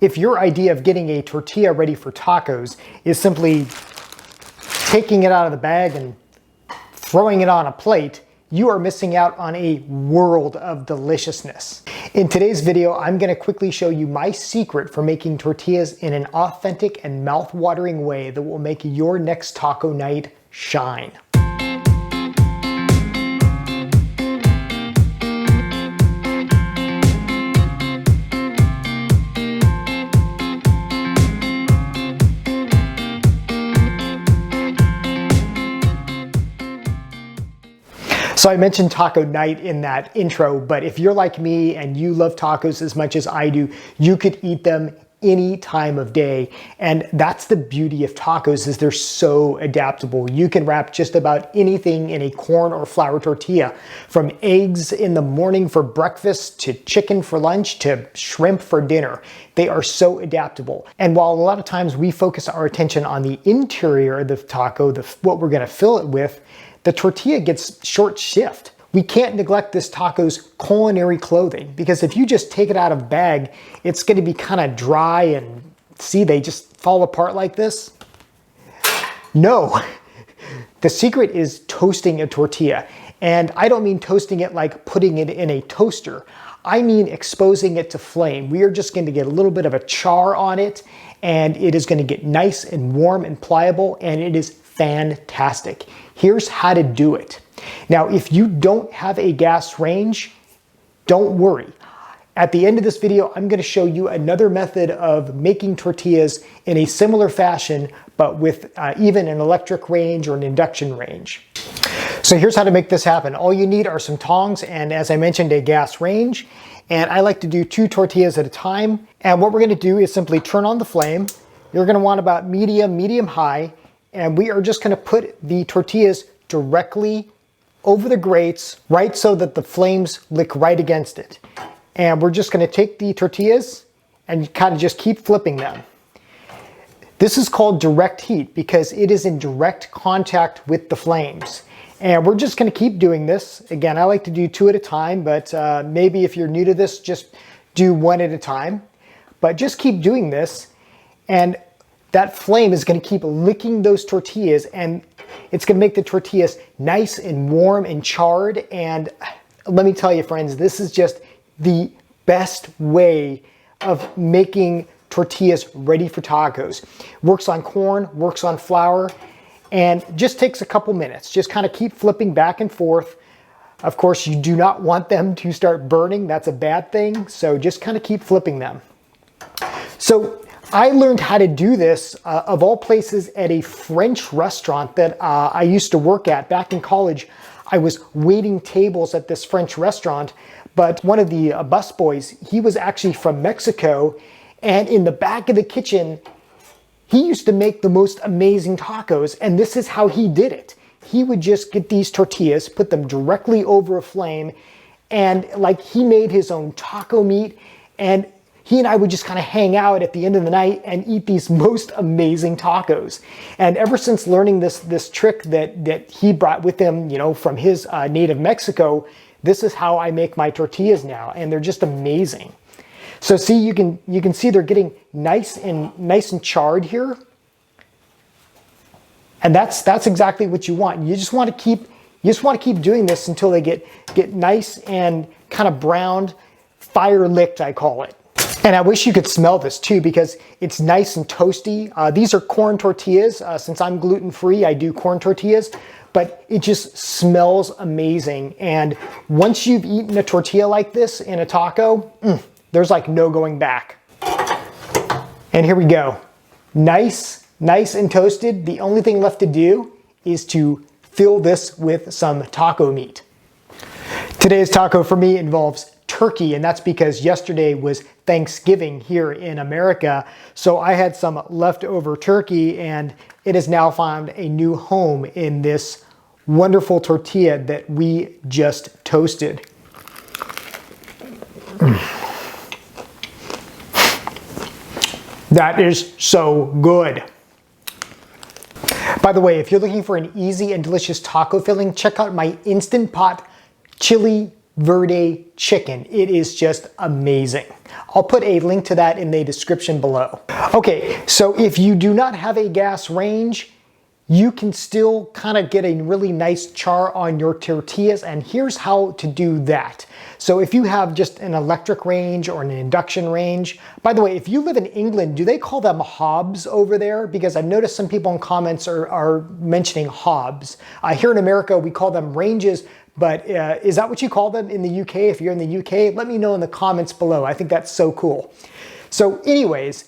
If your idea of getting a tortilla ready for tacos is simply taking it out of the bag and throwing it on a plate, you are missing out on a world of deliciousness. In today's video, I'm going to quickly show you my secret for making tortillas in an authentic and mouth-watering way that will make your next taco night shine. So I mentioned taco night in that intro, but if you're like me and you love tacos as much as I do, you could eat them any time of day. And that's the beauty of tacos, is they're so adaptable. You can wrap just about anything in a corn or flour tortilla, from eggs in the morning for breakfast to chicken for lunch to shrimp for dinner. They are so adaptable. And while a lot of times we focus our attention on the interior of the taco, what we're gonna fill it with, the tortilla gets short shift. We can't neglect this taco's culinary clothing, because if you just take it out of the bag, it's gonna be kind of dry and see, they just fall apart like this. No, the secret is toasting a tortilla. And I don't mean toasting it like putting it in a toaster. I mean exposing it to flame. We are just going to get a little bit of a char on it, and it is going to get nice and warm and pliable, and it is fantastic. Here's how to do it. Now, if you don't have a gas range, don't worry. At the end of this video, I'm going to show you another method of making tortillas in a similar fashion, but with even an electric range or an induction range. So here's how to make this happen. All you need are some tongs and, as I mentioned, a gas range. And I like to do 2 tortillas at a time. And what we're going to do is simply turn on the flame. You're going to want about medium high. And we are just going to put the tortillas directly over the grates, right so that the flames lick right against it. And we're just going to take the tortillas and kind of just keep flipping them. This is called direct heat because it is in direct contact with the flames. And we're just going to keep doing this. Again, I like to do 2 at a time, but maybe if you're new to this, just do 1 at a time. But just keep doing this, and that flame is going to keep licking those tortillas, and it's going to make the tortillas nice and warm and charred. And let me tell you, friends, this is just the best way of making tortillas ready for tacos. Works on corn, works on flour, and just takes a couple minutes. Just kind of keep flipping back and forth. Of course, you do not want them to start burning. That's a bad thing. So just kind of keep flipping them. So I learned how to do this, of all places, at a French restaurant that I used to work at back in college. I was waiting tables at this French restaurant, but one of the busboys, he was actually from Mexico, and in the back of the kitchen, he used to make the most amazing tacos, and this is how he did it. He would just get these tortillas, put them directly over a flame, and like he made his own taco meat, and he and I would just kind of hang out at the end of the night and eat these most amazing tacos. And ever since learning this trick that he brought with him, you know, from his native Mexico, this is how I make my tortillas now, and they're just amazing. So see, you can see they're getting nice and charred here. And that's exactly what you want. You just want to keep doing this until they get nice and kind of browned, fire licked, I call it. And I wish you could smell this too, because it's nice and toasty. These are corn tortillas. Since I'm gluten-free, I do corn tortillas, but it just smells amazing. And once you've eaten a tortilla like this in a taco, there's like no going back. And here we go. Nice and toasted. The only thing left to do is to fill this with some taco meat. Today's taco for me involves turkey, and that's because yesterday was Thanksgiving here in America. So I had some leftover turkey, and it has now found a new home in this wonderful tortilla that we just toasted. That is so good. By the way, if you're looking for an easy and delicious taco filling, check out my Instant Pot chili Verde chicken. It is just amazing. I'll put a link to that in the description below. Okay, so if you do not have a gas range, you can still kind of get a really nice char on your tortillas, and here's how to do that. So if you have just an electric range or an induction range, by the way, if you live in England, do they call them hobs over there? Because I've noticed some people in comments are mentioning hobs. Here in America, we call them ranges, but is that what you call them in the UK? If you're in the UK, let me know in the comments below. I think that's so cool. So anyways,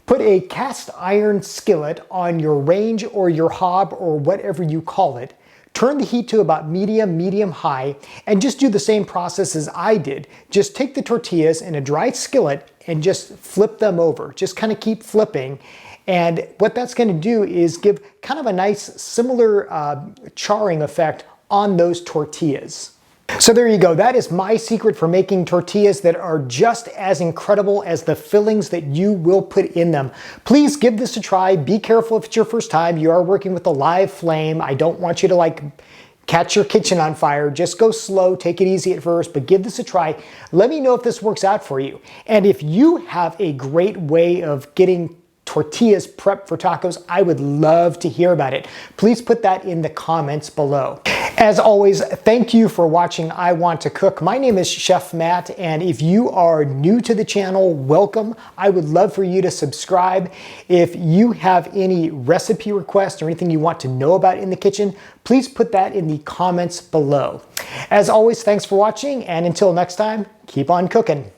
put a cast iron skillet on your range or your hob or whatever you call it. Turn the heat to about medium high, and just do the same process as I did. Just take the tortillas in a dry skillet and just flip them over. Just kind of keep flipping. And what that's going to do is give kind of a nice similar charring effect on those tortillas. So there you go. That is my secret for making tortillas that are just as incredible as the fillings that you will put in them. Please give this a try. Be careful if it's your first time. You are working with a live flame. I don't want you to like catch your kitchen on fire. Just go slow, take it easy at first, but give this a try. Let me know if this works out for you. And if you have a great way of getting tortillas prepped for tacos, I would love to hear about it. Please put that in the comments below. As always, thank you for watching I Want to Cook. My name is Chef Matt, and if you are new to the channel, welcome. I would love for you to subscribe. If you have any recipe requests or anything you want to know about in the kitchen, please put that in the comments below. As always, thanks for watching, and until next time, keep on cooking.